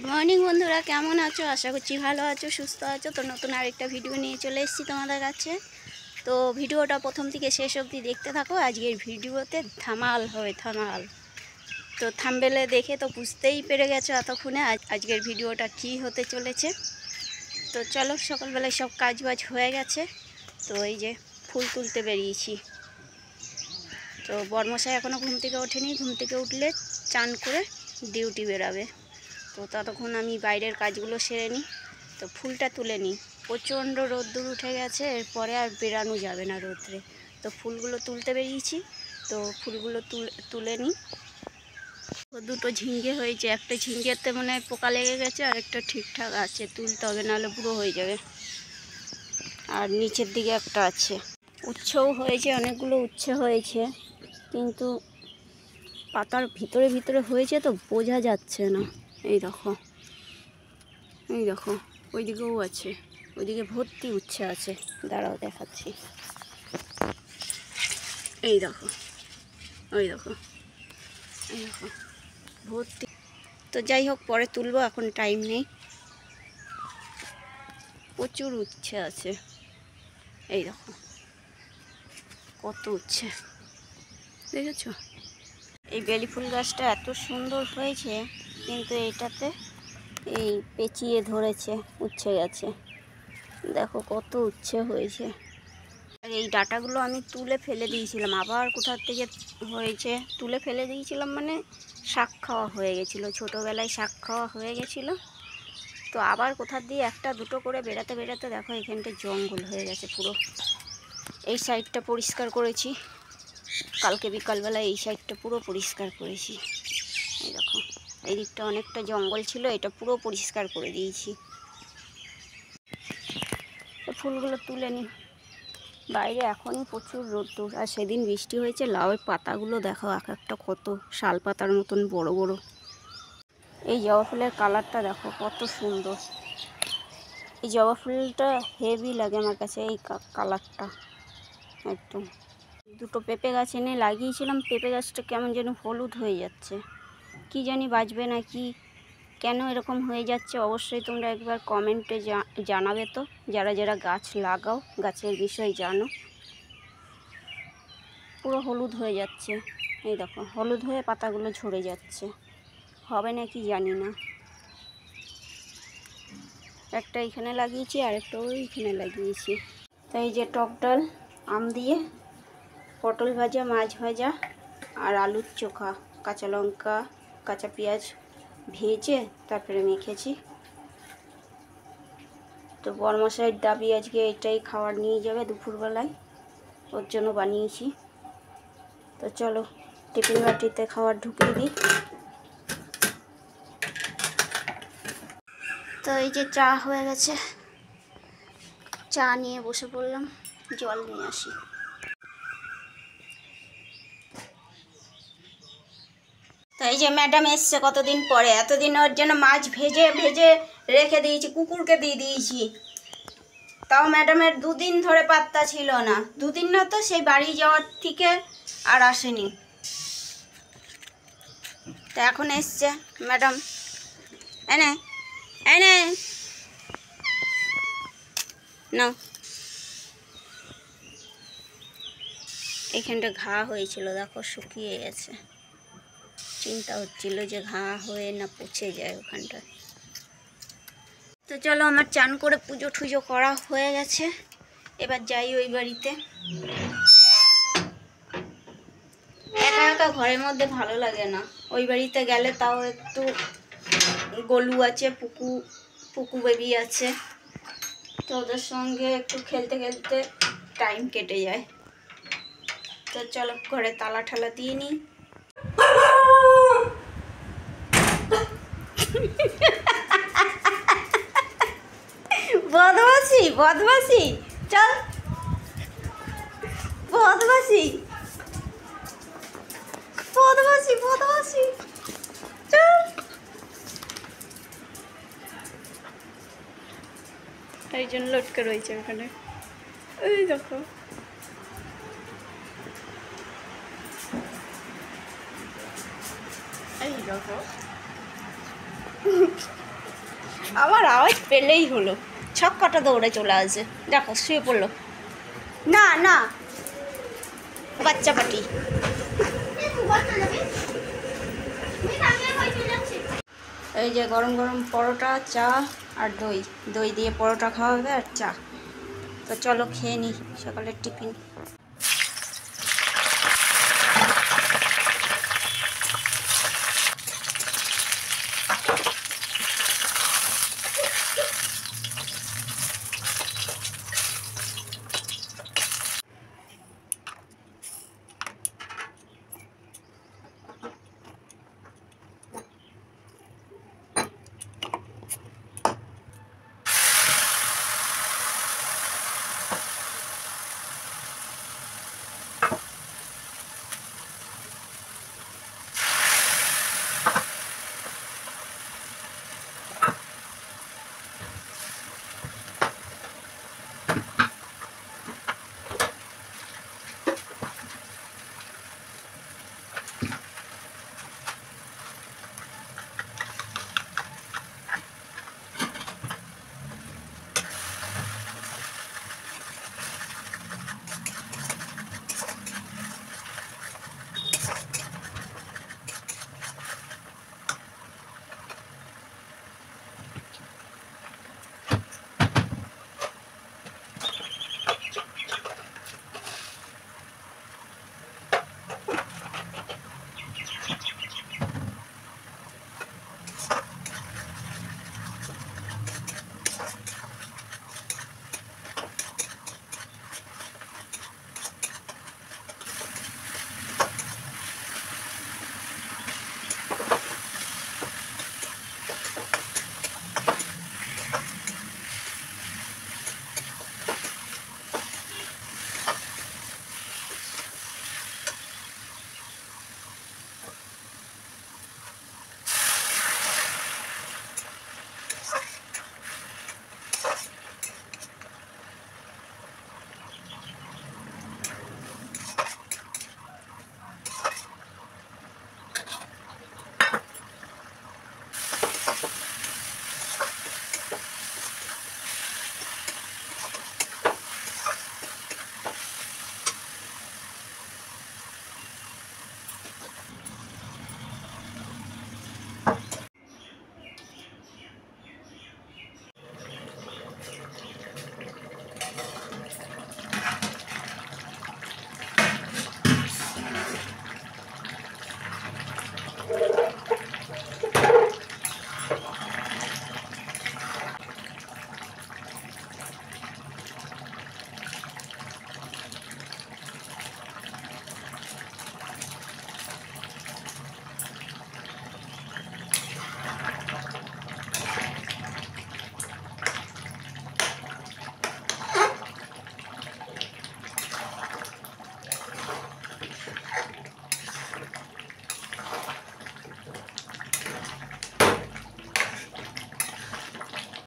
Good morning বন্ধুরা, কেমন আছো? আশা করছি ভালো আছো, সুস্থ আছো। তো নতুন আরেকটা ভিডিও নিয়ে চলে এসেছি তোমাদের কাছে। তো ভিডিওটা প্রথম থেকে শেষ অবধি দেখতে থাকো। আজকের ভিডিওতে ধামাল হবে, ধামাল। তো থাম্বনেলে দেখে তো বুঝতেই পেরে গেছো এতক্ষণে আজকের ভিডিওটা কী হতে চলেছে। তো চলো, সকালবেলায় সব কাজ বাজ হয়ে গেছে। তো এই যে ফুল তুলতে বেরিয়েছি। তো বর্মশাই এখনও ঘুম থেকে ওঠেনি। ঘুম থেকে উঠলে চান করে ডিউটি বেরাবে। তো ততক্ষণ আমি বাইরের কাজগুলো সেরে নিই। তো ফুলটা তুলে নিই, প্রচণ্ড রোদ্দুর উঠে গেছে, এরপরে আর বেরানো যাবে না রোদ্রে। তো ফুলগুলো তুলতে বেরিয়েছি। তো ফুলগুলো তুলে নিই। দুটো ঝিঙ্গে হয়েছে, একটা ঝিঙ্গেতে মনে হয় পোকা লেগে গেছে, আর একটা ঠিকঠাক আছে, তুলতে হবে নাহলে বুড়ো হয়ে যাবে। আর নিচের দিকে একটা আছে, উচ্ছেও হয়েছে, অনেকগুলো উচ্ছে হয়েছে, কিন্তু পাতার ভিতরে ভিতরে হয়েছে তো বোঝা যাচ্ছে না। এই দেখো, এই দেখো, ওইদিকেও আছে, ওইদিকে ভর্তি উচ্ছে আছে। দাঁড়াও দেখাচ্ছি। এই দেখো, ওই দেখো, এই দেখো, ভর্তি। তো যাই হোক, পরে তুলবো, এখন টাইম নেই। প্রচুর উচ্ছে আছে। এই দেখো কত উচ্ছে, দেখেছো? এই বেলি ফুল গাছটা এত সুন্দর হয়েছে, কিন্তু এটাতে এই পেঁচিয়ে ধরেছে, উচ্ছে গেছে। দেখো কত উচ্ছে হয়েছে। আর এই ডাঁটাগুলো আমি তুলে ফেলে দিয়েছিলাম, আবার কোথার থেকে হয়েছে। তুলে ফেলে দিয়েছিলাম মানে শাক খাওয়া হয়ে গেছিলো, ছোটোবেলায় শাক খাওয়া হয়ে গেছিলো। তো আবার কোথার দিয়ে একটা দুটো করে বেড়াতে বেড়াতে দেখো এখানটা জঙ্গল হয়ে গেছে পুরো। এই সাইডটা পরিষ্কার করেছি কালকে বিকালবেলা, এই সাইডটা পুরো পরিষ্কার করেছি। এই দেখো, এই দিকটা অনেকটা জঙ্গল ছিল, এটা পুরো পরিষ্কার করে দিয়েছি। তো ফুলগুলো তুলে নিই। বাইরে এখনই প্রচুর রোদ্দুর, আর সেদিন বৃষ্টি হয়েছে। লাউয়ের পাতাগুলো দেখো, এক একটা কত শাল পাতার মতন বড় বড়। এই জবা ফুলের কালারটা দেখো কত সুন্দর। এই জবা ফুলটা হেভি লাগে আমার কাছে, এই কালারটা একদম। দুটো পেঁপে গাছ এনে লাগিয়েছিলাম, পেঁপে গাছটা কেমন যেন হলুদ হয়ে যাচ্ছে, কি জানি বাঁচবে না কি, কেন এরকম হয়ে যাচ্ছে অবশ্যই তোমরা একবার কমেন্টে জানাবে। তো যারা যারা গাছ লাগাও, গাছের বিষয়ে জানো। পুরো হলুদ হয়ে যাচ্ছে, এই দেখো হলুদ হয়ে পাতাগুলো ঝরে যাচ্ছে, হবে না কি জানি না। একটা এখানে লাগিয়েছি, আর একটা ওইখানে লাগিয়েছি। তো এই যে টক ডাল, আম দিয়ে, পটল ভাজা, মাছ ভাজা, আর আলুর চোখা, কাঁচা লঙ্কা, কাঁচা পেঁয়াজ ভেজে তারপরে মেখেছি। তো বর্মশাইয়ের দাবি আজকে এটাই খাবার নিয়ে যাবে দুপুরবেলায়, ওর জন্য বানিয়েছি। তো চলো টিফিন বাটিতে খাবার ঢুকিয়ে দিই। তো এই যে চা হয়ে গেছে, চা নিয়ে বসে পড়লাম, জল নিয়ে আসি। তো এই যে ম্যাডাম এসছে কতদিন পরে, এতদিন ওর জন্য মাছ ভেজে ভেজে রেখে দিয়েছি, কুকুরকে দিয়ে দিয়েছি। তাও ম্যাডামের দুদিন ধরে পাত্তা ছিল না, দুদিন না তো সেই বাড়ি যাওয়ার থেকে আর আসেনি। তো এখন এসছে ম্যাডাম। এনে এনে নাও। এখানটা ঘা হয়েছিল, দেখো শুকিয়ে গেছে। চিন্তা হচ্ছিল যে ঘা হয়ে না পচে যায় ওখানটা। তো চলো, আমার চান করে পুজো টুজো করা হয়ে গেছে, এবার যাই ওই বাড়িতে। একা একা ঘরের মধ্যে ভালো লাগে না, ওই বাড়িতে গেলে তাও একটু গলু আছে, পুকু বেবি আছে, তো ওদের সঙ্গে একটু খেলতে খেলতে টাইম কেটে যায়। তো চলো ঘরে তালা ঠালা দিয়ে নিই। বদমাসি বদমাসি, চল বদমাসি বদমাসি বদমাসি, চল। এই জন্য লটকে রয়েছে ওখানে, এই দেখো। এই দেখো আমার আওয়াজ পেলেই হলো, ছক্কাটা দৌড়ে চলে আসে। দেখো শুয়ে পড়লো। না না, বাচ্চা পাটি। এই যে গরম গরম পরোটা, চা আর দই। দই দিয়ে পরোটা খাওয়া হবে আর চা। তো চলো খেয়ে নিই সকালের টিফিন।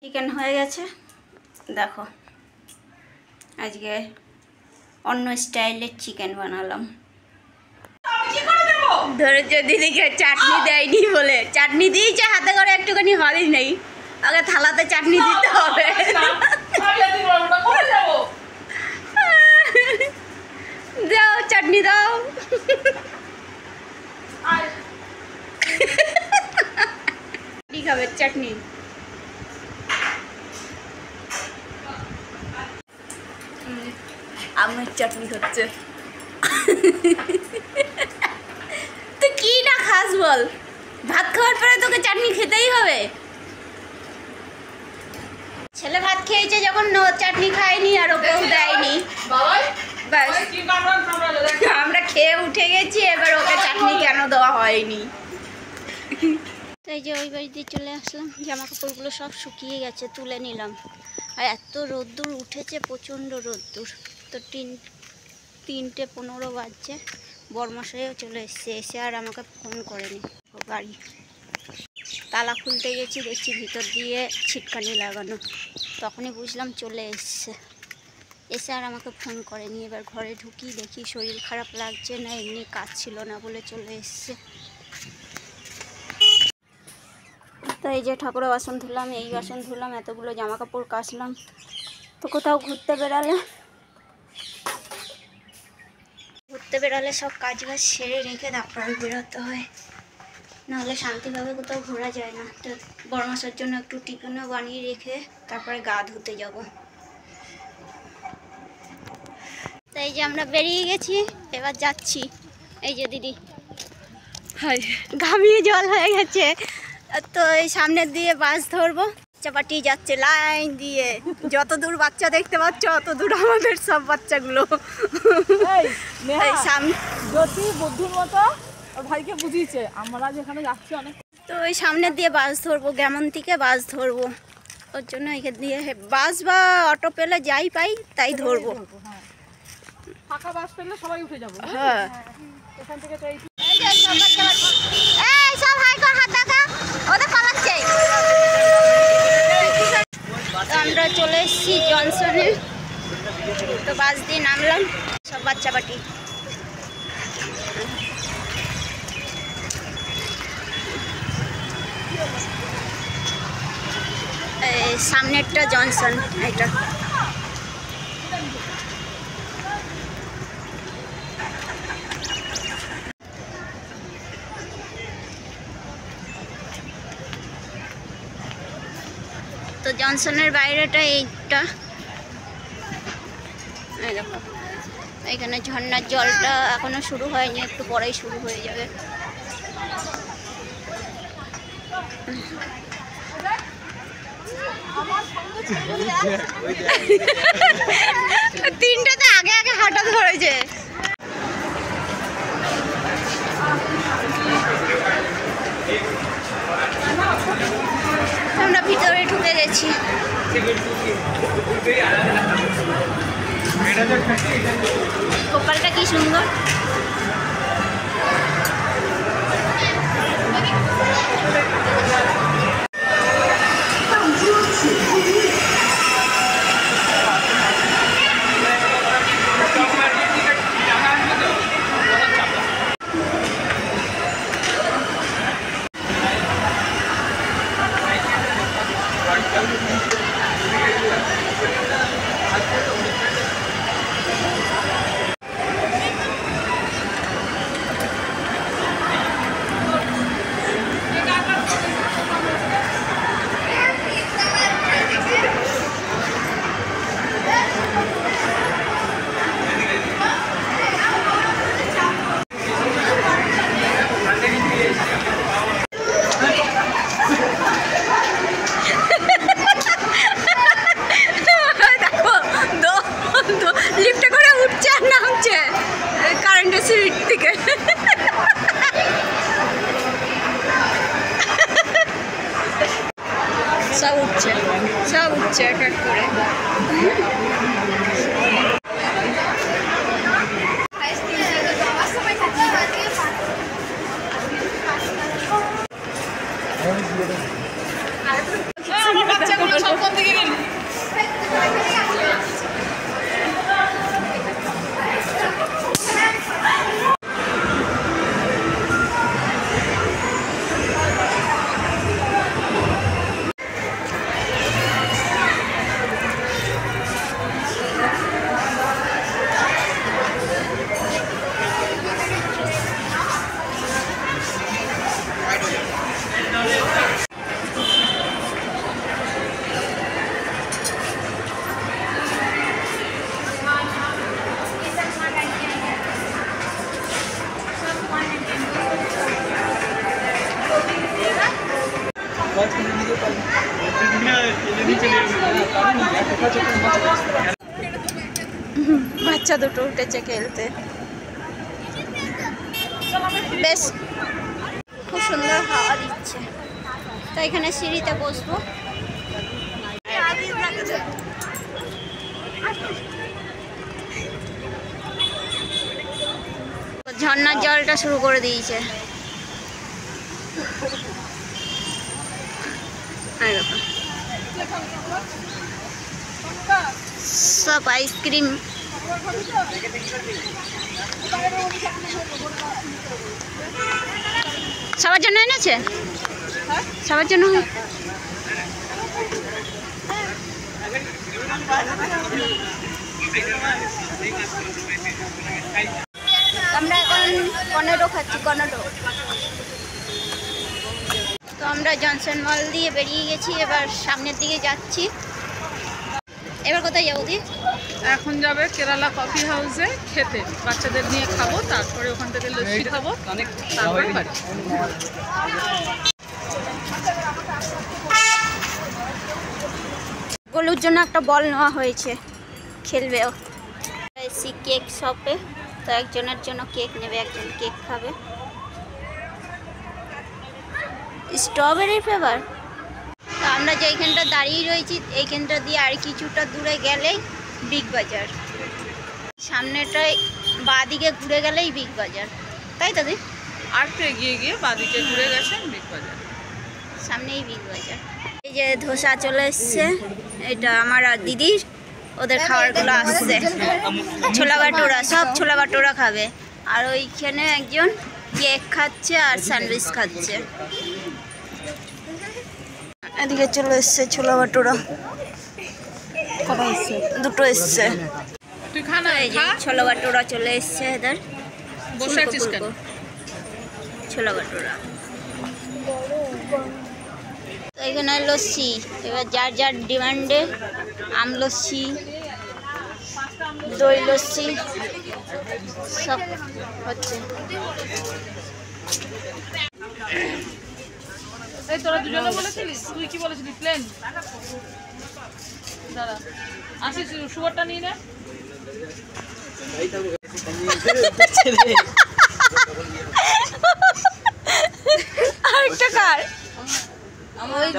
চিকেন হয়ে গেছে, দেখো আজকে অন্য স্টাইলের চিকেন বানালাম। ধৈর্য দিদিকে চাটনি দেয়নি বলে, চাটনি দিয়েছে হাতে করে, একটুখানি হলই নেই, আগে থালাতে চাটনি দিতে হবে। দাও চাটনি দাও। কি খাবে চাটনি? আমের চাটনি হচ্ছে। তুই কি না খাস বল, ভাত খাওয়ার পরে তোকে চাটনি খেতেই হবে। ছেলে ভাত খেয়েছে যখন চাটনি খায়নি আর ওকেও দেয়নি, ব্যাস আমরা খেয়ে উঠে গেছি, এবার ওকে চাটনি কেন দেওয়া হয়নি। তাই যে ওই বাড়িতে চলে আসলাম, জামা কাপড়গুলো সব শুকিয়ে গেছে, তুলে নিলাম। আর এত রোদ্দুর উঠেছে, প্রচণ্ড রোদ্দুর। তো 3:15 বাজছে, বরমশাইও চলে এসছে, এসে আর আমাকে ফোন করেনি। বাড়ি তালা খুলতে গেছি, দেখছি ভিতর দিয়ে ছিটকানি লাগানো, তখনই বুঝলাম চলে এসছে। এসে আর আমাকে ফোন করেনি। এবার ঘরে ঢুকি, দেখি শরীর খারাপ লাগছে না, এমনি কাজ ছিল না বলে চলে এসছে। তো এই যে ঠাকুরের বাসন ধুলাম, এই বাসন ধুলাম, এতগুলো জামা কাপড় কাচলাম। তো কোথাও ঘুরতে বেরালে সব কাজ বাজ সেরে রেখে তারপরে বেরোতে হয়, নাহলে শান্তিভাবে কোথাও ঘোরা যায় না। তো বড় মাসের জন্য একটু টিফিনও বানিয়ে রেখে তারপরে গা ধুতে যাব। তো এই যে আমরা বেরিয়ে গেছি, এবার যাচ্ছি। এই যে দিদি হাই ঘামিয়ে জল হয়ে গেছে। তো এই সামনের দিয়ে বাস ধরবো, চাপাটি যাচ্ছে লাইন দিয়ে। যত দূর বাচ্চা দেখতে পাচ্ছ অত দূর আমাদের সব বাচ্চাগুলো। বুদ্ধির মতো ভাইকে বুঝিয়েছে, আমরা যেখানে যাচ্ছি অনেক। তো ওই সামনের দিয়ে বাস ধরবো, গ্রামন থেকে বাস ধরবো, ওর জন্য এখান দিয়ে বাস বা অটো পেলে যাই পাই তাই ধরবো। ফাঁকা বাস পেলে সবাই উঠে যাবো। হ্যাঁ, এখান থেকে তো আমরা চলে এসেছি জনসনে। তো বাস দিয়ে নামলাম, সব বাচ্চা পাটি। সামনেরটা জনসন, এটা তো জনসনের বাইরেটা এইটা। দেখো এখানে ঝর্ণার জলটা এখনো শুরু হয়নি, একটু পরেই শুরু হয়ে যাবে। তিনটাতে আগে আগে হাঁটা ধরেছে। আমরা ভিতরে ঢুকে গেছি। কপালটা কি সুন্দর। লিফটে করে উঠছে আর নামছে কারেন্টের সিট থেকে। সব উঠছে এক এক করে। বাচ্চাগুলো সব কোন দিকে গেল? বাচ্চা দুটো উঠেছে খেলতে, বেশ খুব সুন্দর হাওয়া দিচ্ছে। তো এখানে সিঁড়িতে বসবো। ঝর্ণার জলটা শুরু করে দিয়েছে। সব আইসক্রিম। সবার জন্য এনেছে। সবার জন্য আমরা এখন কর্নেডো খাচ্ছি, কর্নেডো। তো আমরা জনসন মল দিয়ে বেরিয়ে গেছি, এবার সামনের দিকে যাচ্ছি। এবার কোথায় যাবো দি? এখন যাবে কেরালা কফি হাউসে খেতে, বাচ্চাদের নিয়ে খাবো, তারপরে ওখান থেকে লস্যি খাবো, তারপরে বাড়ি। গোলুর জন্য একটা বল নেওয়া হয়েছে, খেলবে ও। এসি কেক শপে, তো একজনের জন্য কেক নেবে, একজন কেক খাবে। Strawberry flavour. তো আমরা যেইখানটা দাঁড়িয়ে রয়েছি এইখানটা দিয়ে আর কিছুটা দূরে গেলেই বিগ বাজার, সামনেটায় বাঁদিকে ঘুরে গেলেই বিগ বাজার, তাই তো দি? আর তো এগিয়ে গিয়ে বাদিকে ঘুরে গেছেন বিগ বাজার, সামনেই বিগ বাজার। এই যে ধোসা চলে এসছে, এটা আমার আর দিদির, ওদের খাবারগুলো আসছে। ছোলা ভাটোরা, সব ছোলা ভাটোরা খাবে। আর ওইখানে একজন কেক খাচ্ছে আর স্যান্ডউইচ খাচ্ছে। এদিকে চলে এসছে ছোলা ভাটোরা, দুটো এসছে। তুই খা না, এই যে ছোলা ভাটোরা চলে এসছে এদের। বসে আছিস কেন? ছোলা ভাটোরা। তো এখানে লস্যি, এবার যার যার ডিমান্ডে আম লস্যি, দই লস্যি সব হচ্ছে। এই তোরা দুজনে বলেছিলিস, তুই কি বলেছিলি? প্লেন দাঁড়া, আসিস শুয়ারটা নিয়ে নে। আরেকটা কার? ওই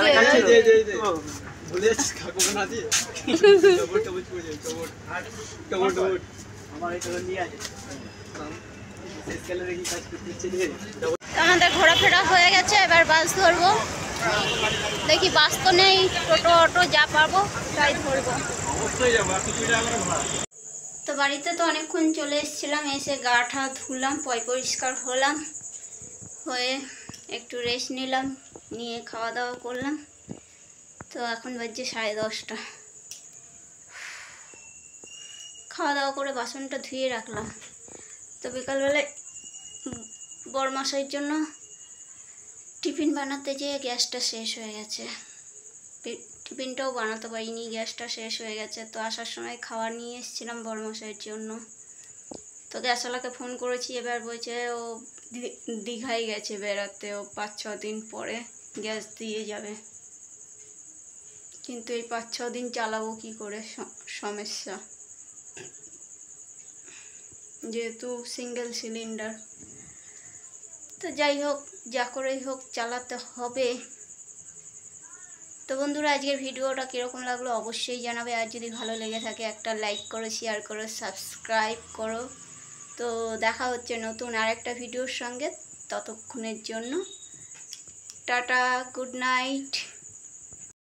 আমাদের ঘোরাফেরা হয়ে গেছে, এবার বাস ধরবো। দেখি বাস তো নেই, টোটো অটো যা পাবো তাই ধরবো। তো বাড়িতে তো অনেকক্ষণ চলে এসেছিলাম, এসে গা ঠা ধুলাম, পরিষ্কার হলাম, হয়ে একটু রেস্ট নিলাম, নিয়ে খাওয়া দাওয়া করলাম। তো এখন বাজছে 10:30। খাওয়া দাওয়া করে বাসনটা ধুয়ে রাখলাম। তো বিকালবেলায় বড়মশাইয়ের জন্য টিফিন বানাতে যেয়ে গ্যাসটা শেষ হয়ে গেছে, টিফিনটাও বানাতে পারিনি, গ্যাসটা শেষ হয়ে গেছে। তো আসার সময় খাবার নিয়ে এসেছিলাম বড়মশাইয়ের জন্য। তো গ্যাসওয়ালাকে ফোন করেছি, এবার বলছে ও দীঘায় গেছে বেড়াতে, ও 5-6 দিন পরে গ্যাস দিয়ে যাবে। কিন্তু এই 5-6 দিন চালাবো কি করে, সমস্যা, যেহেতু সিঙ্গেল সিলিন্ডার। তো যাই হোক, যা করেই হোক চালাতে হবে। তো বন্ধুরা, আজকের ভিডিওটা কীরকম লাগলো অবশ্যই জানাবে। আর যদি ভালো লেগে থাকে একটা লাইক করো, শেয়ার করো, সাবস্ক্রাইব করো। তো দেখা হচ্ছে নতুন আরেকটা ভিডিওর সঙ্গে, ততক্ষণের জন্য টাটা, গুড নাইট।